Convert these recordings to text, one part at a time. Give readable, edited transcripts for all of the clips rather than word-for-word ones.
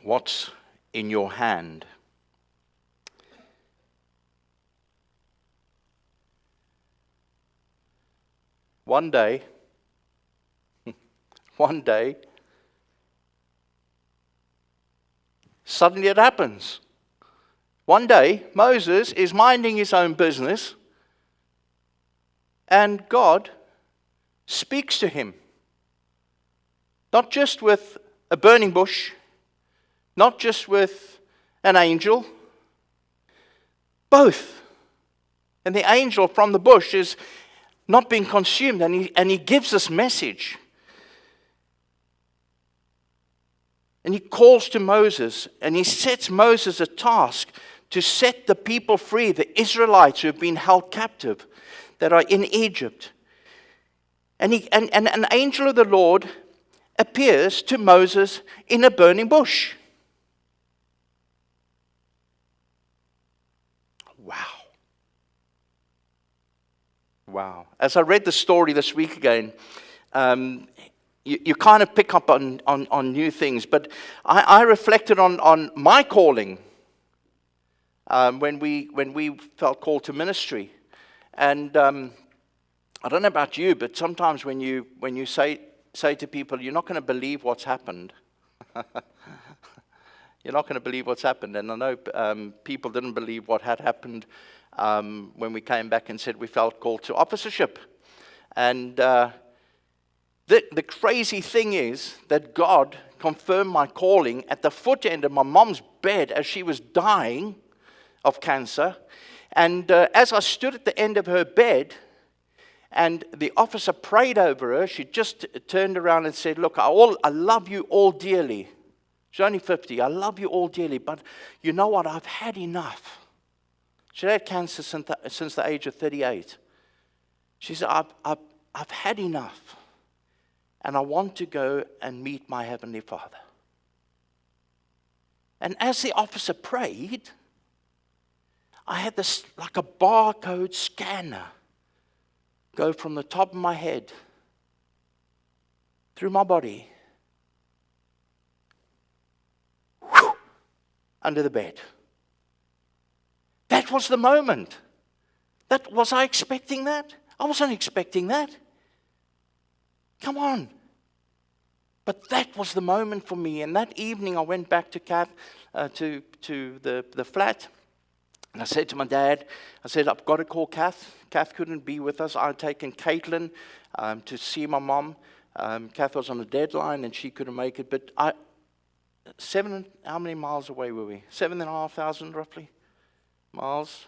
What's in your hand? One day, suddenly it happens. One day, Moses is minding his own business, and God speaks to him. Not just with a burning bush, not just with an angel, both. And the angel from the bush is not being consumed, and he gives this message. And he calls to Moses, and he sets Moses a task to set the people free, the Israelites who have been held captive, that are in Egypt. And an angel of the Lord appears to Moses in a burning bush. Wow. As I read the story this week again, you kind of pick up on new things. But I reflected on my calling when we felt called to ministry. And I don't know about you, but sometimes when you say to people, you're not going to believe what's happened. You're not going to believe what's happened. And I know people didn't believe what had happened when we came back and said we felt called to officership. And the crazy thing is that God confirmed my calling at the foot end of my mom's bed as she was dying of cancer. And as I stood at the end of her bed, and the officer prayed over her, she just turned around and said, "Look, I love you all dearly." She's only 50. "I love you all dearly, but you know what? I've had enough." She had cancer since the age of 38. She said, I've had enough, and I want to go and meet my Heavenly Father. And as the officer prayed, I had this, like a barcode scanner, go from the top of my head, through my body, under the bed. That was the moment. Was I expecting that? I wasn't expecting that. Come on. But that was the moment for me. And that evening I went back to Kath, to the flat. And I said to my dad, I said, I've got to call Kath. Kath couldn't be with us. I had taken Caitlin to see my mom. Kath was on a deadline and she couldn't make it. But how many miles away were we? 7,500 roughly miles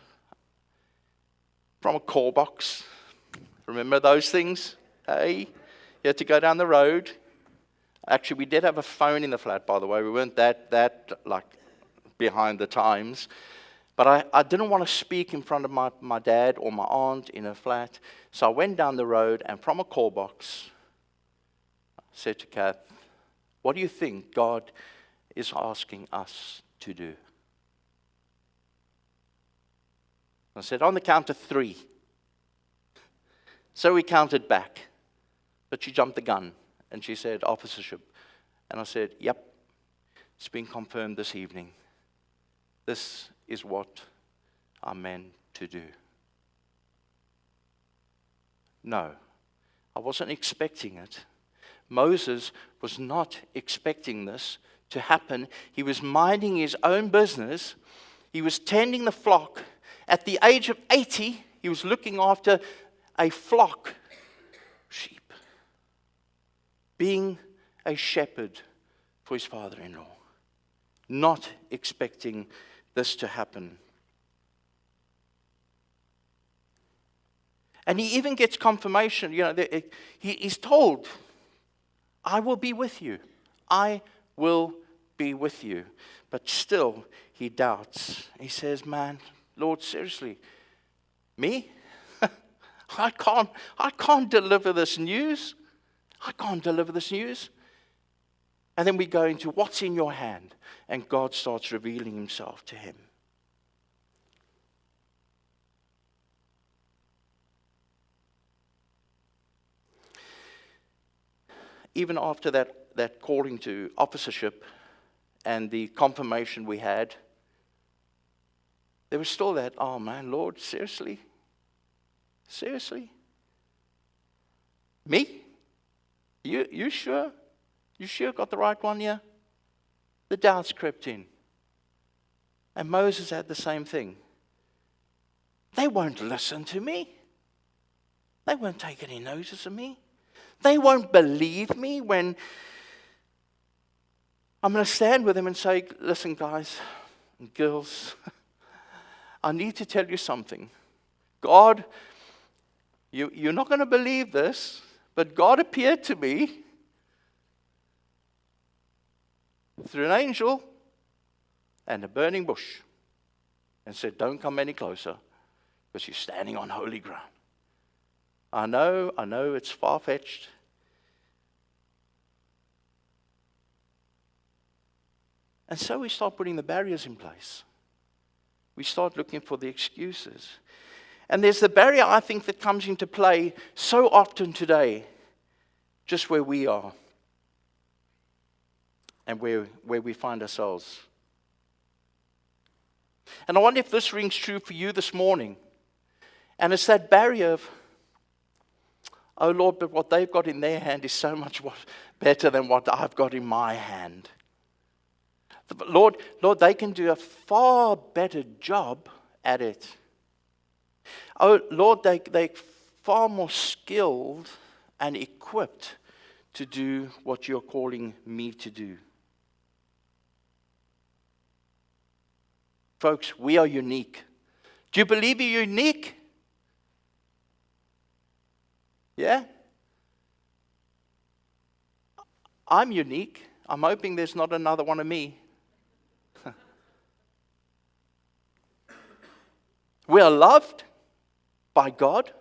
from a call box. Remember those things? Hey, you had to go down the road. Actually, we did have a phone in the flat, by the way. We weren't that like behind the times. But I didn't want to speak in front of my dad or my aunt in a flat. So I went down the road, and from a call box, I said to Kath, "What do you think God is asking us to do?" I said, "On the count of 3. So we counted back. But she jumped the gun, and she said, "Officership." And I said, "Yep, it's been confirmed this evening. This is what I'm meant to do." No, I wasn't expecting it. Moses was not expecting this to happen. He was minding his own business. He was tending the flock. At the age of 80, he was looking after a flock of sheep, being a shepherd for his father-in-law, not expecting this to happen. And he even gets confirmation. He's told, "I will be with you. I will be with you." But still, he doubts. He says, "Man, Lord, seriously, me? I can't deliver this news. I can't deliver this news." And then we go into what's in your hand, and God starts revealing himself to him. Even after that calling to officership, and the confirmation we had, there was still that, oh man, Lord, seriously? Seriously? Me? You sure? You sure got the right one here? The doubts crept in. And Moses had the same thing. They won't listen to me. They won't take any notice of me. They won't believe me when I'm going to stand with them and say, listen, guys and girls, I need to tell you something. God, you're not going to believe this, but God appeared to me through an angel and a burning bush and said, don't come any closer because you're standing on holy ground. I know it's far-fetched. And so we start putting the barriers in place. We start looking for the excuses. And there's the barrier, I think, that comes into play so often today, just where we are and where we find ourselves. And I wonder if this rings true for you this morning. And it's that barrier of, oh Lord, but what they've got in their hand is so much better than what I've got in my hand. Lord, they can do a far better job at it. Oh Lord, they're far more skilled and equipped to do what you're calling me to do. Folks, we are unique. Do you believe you're unique? Yeah? I'm unique. I'm hoping there's not another one of me. We are loved by God.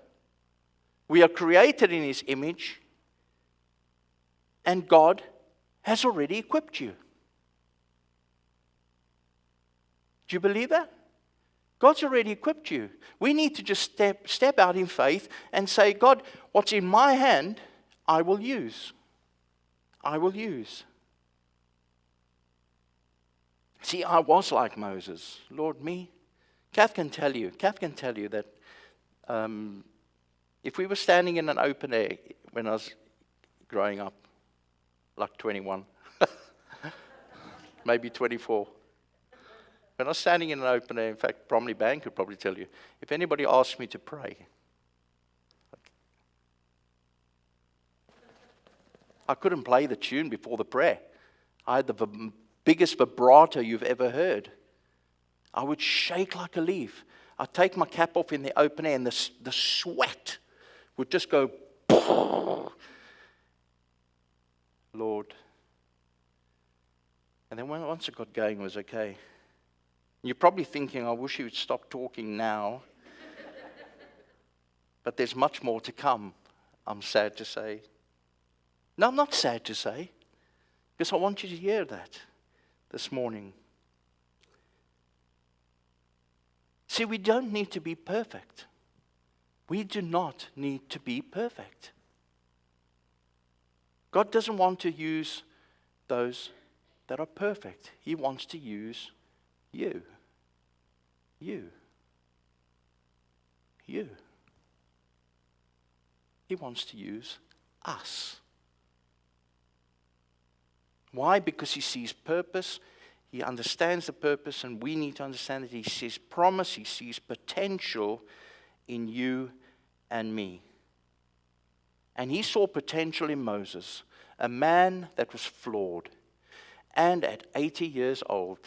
We are created in His image. And God has already equipped you. Do you believe that? God's already equipped you. We need to just step out in faith and say, God, what's in my hand, I will use. I will use. See, I was like Moses. Lord, me? Kath can tell you that if we were standing in an open air when I was growing up, like 21, maybe 24, when I was standing in an open air, in fact, Bromley Bank could probably tell you, if anybody asked me to pray, I couldn't play the tune before the prayer. I had the biggest vibrato you've ever heard. I would shake like a leaf. I'd take my cap off in the open air and the sweat would just go, Lord. And then once it got going, it was okay. You're probably thinking, I wish you would stop talking now. But there's much more to come, I'm sad to say. No, I'm not sad to say, because I want you to hear that this morning. See, we don't need to be perfect. We do not need to be perfect. God doesn't want to use those that are perfect. He wants to use you. You. You. He wants to use us. Why? Because He sees purpose. He understands the purpose, and we need to understand that He sees promise, He sees potential in you and me. And He saw potential in Moses, a man that was flawed. And at 80 years old,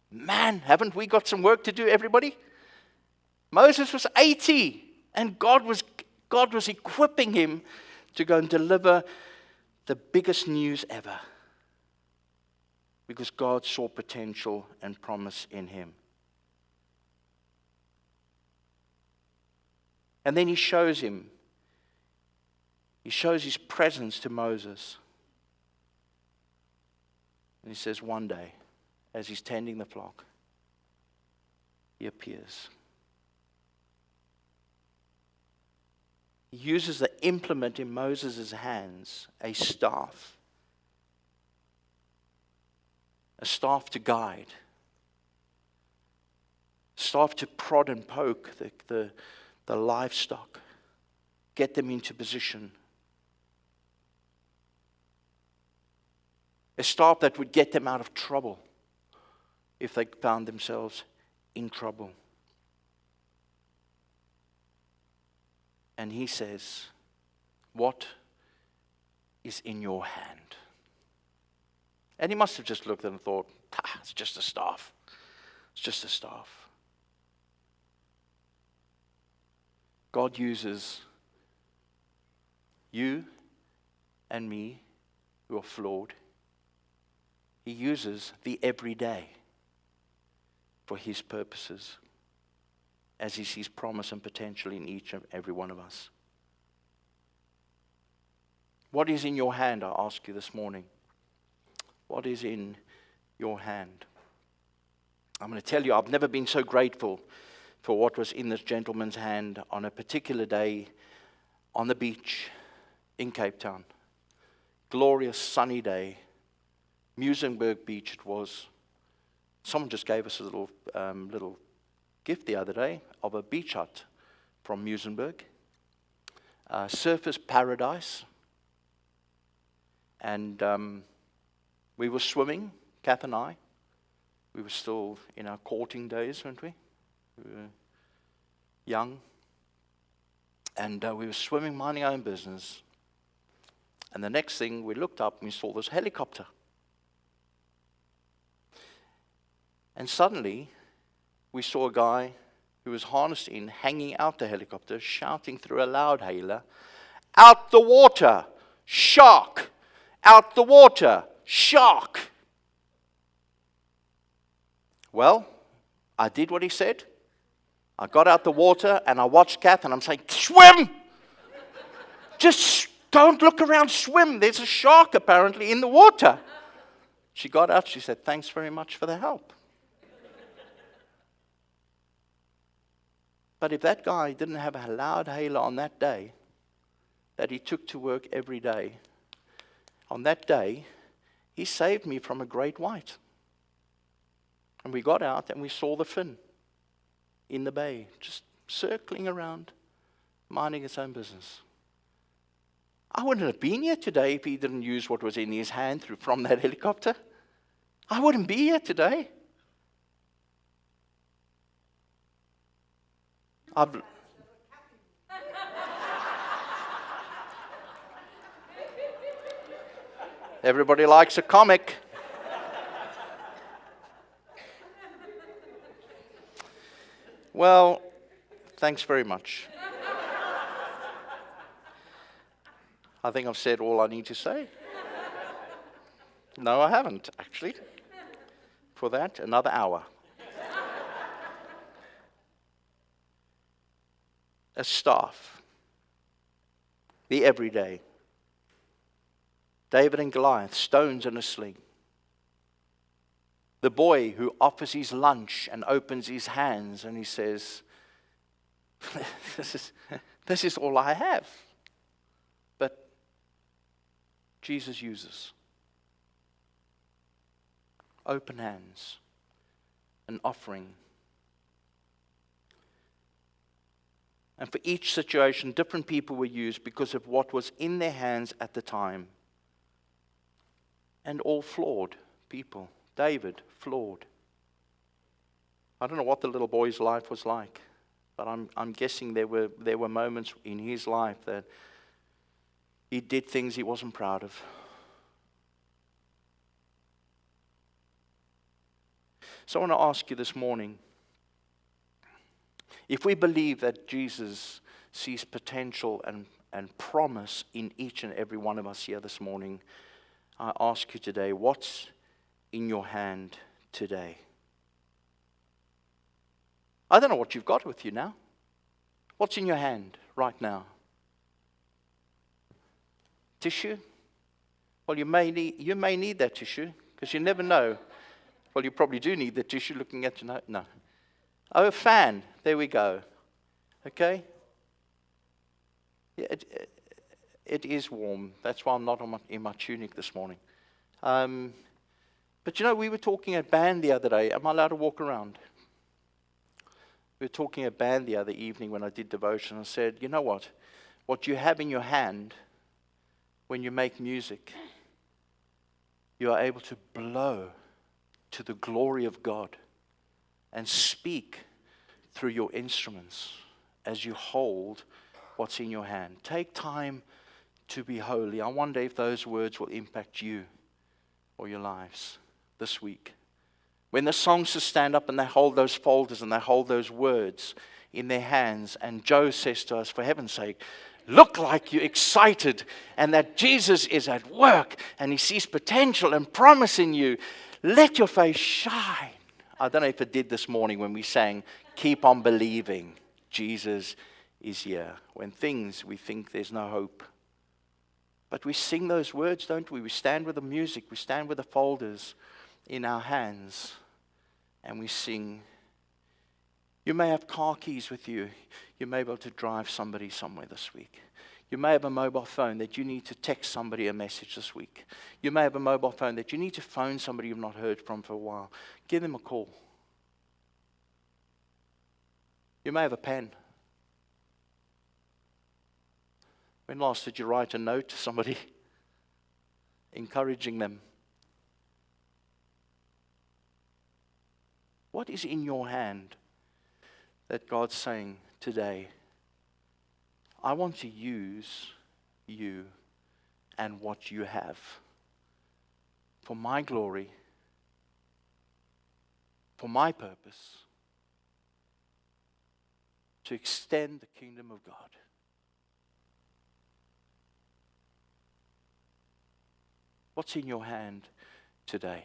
man, haven't we got some work to do, everybody? Moses was 80, and God was equipping him to go and deliver the biggest news ever. Because God saw potential and promise in him. And then He shows him. He shows His presence to Moses. And He says, one day, as he's tending the flock, He appears. He uses the implement in Moses' hands, a staff. a staff to guide, staff to prod and poke the livestock, get them into position. A staff that would get them out of trouble if they found themselves in trouble. And he says, what is in your hand? And he must have just looked and thought, it's just a staff. It's just a staff. God uses you and me who are flawed. He uses the everyday for his purposes as he sees promise and potential in each and every one of us. What is in your hand, I ask you this morning? What is in your hand? I'm going to tell you, I've never been so grateful for what was in this gentleman's hand on a particular day on the beach in Cape Town. Glorious sunny day. Muizenberg Beach it was. Someone just gave us a little gift the other day of a beach hut from Muizenberg. Surfers paradise. And we were swimming, Kath and I. We were still in our courting days, weren't we? We were young. And we were swimming, minding our own business. And the next thing, we looked up and we saw this helicopter. And suddenly, we saw a guy who was harnessed in, hanging out the helicopter, shouting through a loudhailer, "Out the water! Shark! Out the water! Shark!" Well, I did what he said. I got out the water and I watched Kath and I'm saying, swim! Just don't look around, swim. There's a shark apparently in the water. She got out, she said, thanks very much for the help. But if that guy didn't have a loudhailer on that day, that he took to work every day, on that day, he saved me from a great white. And we got out and we saw the fin in the bay, just circling around, minding its own business. I wouldn't have been here today if he didn't use what was in his hand from that helicopter. I wouldn't be here today. Everybody likes a comic. Well, thanks very much. I think I've said all I need to say. No, I haven't, actually. For that, another hour. A staff. The everyday. David and Goliath, stones and a sling. The boy who offers his lunch and opens his hands and he says, this is all I have. But Jesus uses open hands, an offering. And for each situation, different people were used because of what was in their hands at the time. And all flawed people. David, flawed. I don't know what the little boy's life was like, but I'm guessing there were moments in his life that he did things he wasn't proud of. So I want to ask you this morning, if we believe that Jesus sees potential and promise in each and every one of us here this morning, I ask you today, what's in your hand today? I don't know what you've got with you now. What's in your hand right now? Tissue? Well, you may need that tissue, because you never know. Well, you probably do need the tissue looking at you. No. Oh, a fan. There we go. Okay? Yeah, it is warm. That's why I'm not in my tunic this morning. But we were talking at band the other day. Am I allowed to walk around? We were talking at band the other evening when I did devotion. I said, you know what? What you have in your hand when you make music, you are able to blow to the glory of God and speak through your instruments as you hold what's in your hand. Take time to be holy. I wonder if those words will impact you or your lives this week. When the songsters stand up and they hold those folders and they hold those words in their hands, and Joe says to us, for heaven's sake, look like you're excited and that Jesus is at work and he sees potential and promise in you. Let your face shine. I don't know if it did this morning when we sang, keep on believing Jesus is here. When we think there's no hope. But we sing those words, don't we? We stand with the music, we stand with the folders in our hands, and we sing. You may have car keys with you. You may be able to drive somebody somewhere this week. You may have a mobile phone that you need to text somebody a message this week. You may have a mobile phone that you need to phone somebody you've not heard from for a while. Give them a call. You may have a pen. When last did you write a note to somebody, encouraging them? What is in your hand that God's saying today, I want to use you and what you have for my glory, for my purpose, to extend the kingdom of God. What's in your hand today?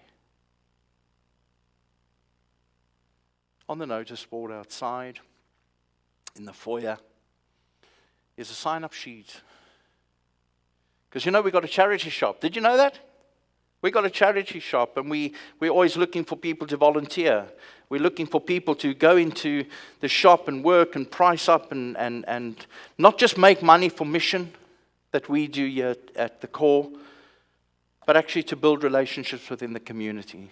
On the notice board outside, in the foyer, is a sign-up sheet. Because we got a charity shop. Did you know that? We got a charity shop, and we're always looking for people to volunteer. We're looking for people to go into the shop and work and price up and not just make money for mission that we do here at the core, but actually to build relationships within the community.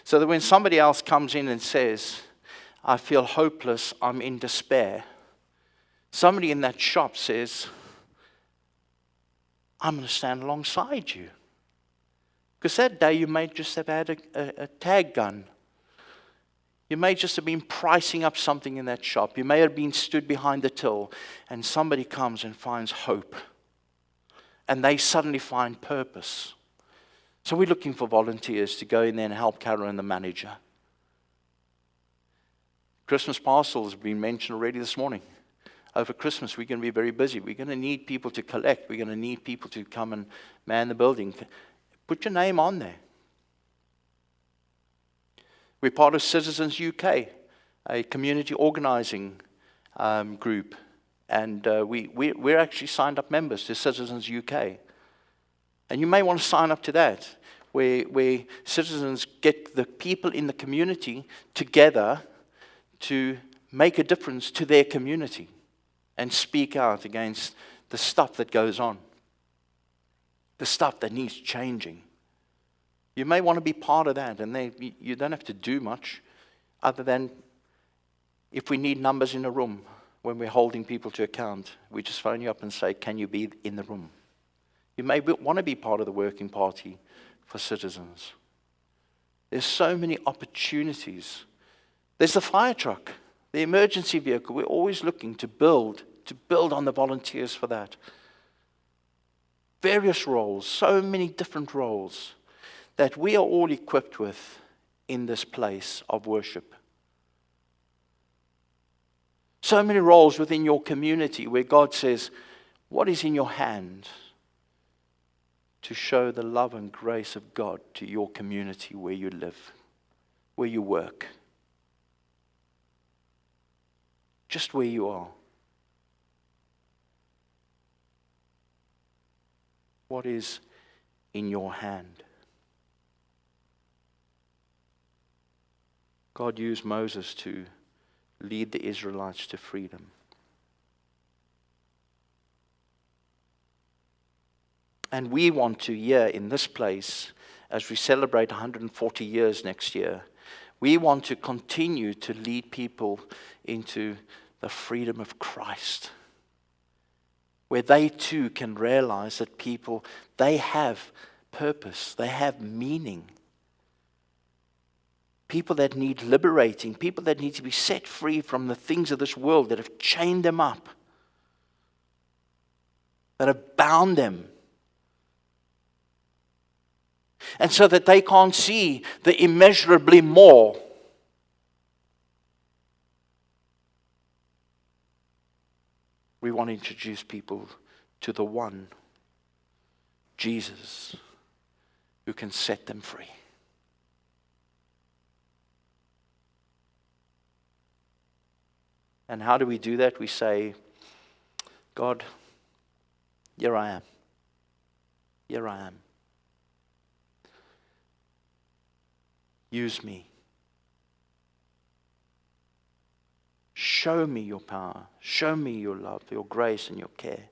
So that when somebody else comes in and says, I feel hopeless, I'm in despair, somebody in that shop says, I'm going to stand alongside you. Because that day you may just have had a tag gun. You may just have been pricing up something in that shop. You may have been stood behind the till, and somebody comes and finds hope. And they suddenly find purpose. So we're looking for volunteers to go in there and help Carol and the manager. Christmas parcels have been mentioned already this morning. Over Christmas, we're going to be very busy. We're going to need people to collect. We're going to need people to come and man the building. Put your name on there. We're part of Citizens UK, a community organizing group. And we're actually signed up members to Citizens UK. And you may want to sign up to that, where citizens get the people in the community together to make a difference to their community and speak out against the stuff that goes on, the stuff that needs changing. You may want to be part of that, and you don't have to do much other than if we need numbers in a room when we're holding people to account, we just phone you up and say, can you be in the room? You may want to be part of the working party for citizens. There's so many opportunities. There's the fire truck, the emergency vehicle. We're always looking to build on the volunteers for that. Various roles, so many different roles that we are all equipped with in this place of worship. So many roles within your community where God says, what is in your hand to show the love and grace of God to your community where you live, where you work, just where you are? What is in your hand? God used Moses to lead the Israelites to freedom. And we want to, here in this place, as we celebrate 140 years next year, we want to continue to lead people into the freedom of Christ, where they too can realize that people, they have purpose, they have meaning. People that need liberating, people that need to be set free from the things of this world that have chained them up, that have bound them. And so that they can't see the immeasurably more. We want to introduce people to the one, Jesus, who can set them free. And how do we do that? We say, God, here I am. Here I am. Use me. Show me your power. Show me your love, your grace, and your care.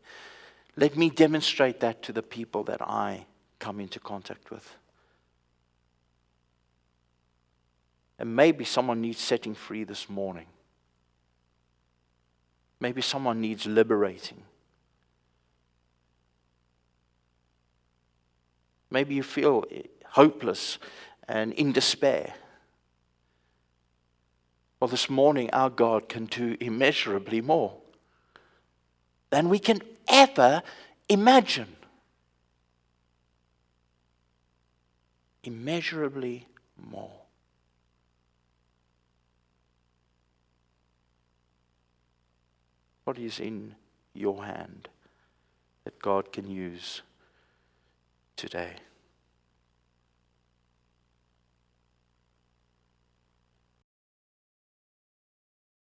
Let me demonstrate that to the people that I come into contact with. And maybe someone needs setting free this morning. Maybe someone needs liberating. Maybe you feel hopeless and in despair. Well, this morning our God can do immeasurably more than we can ever imagine. Immeasurably more. What is in your hand that God can use today?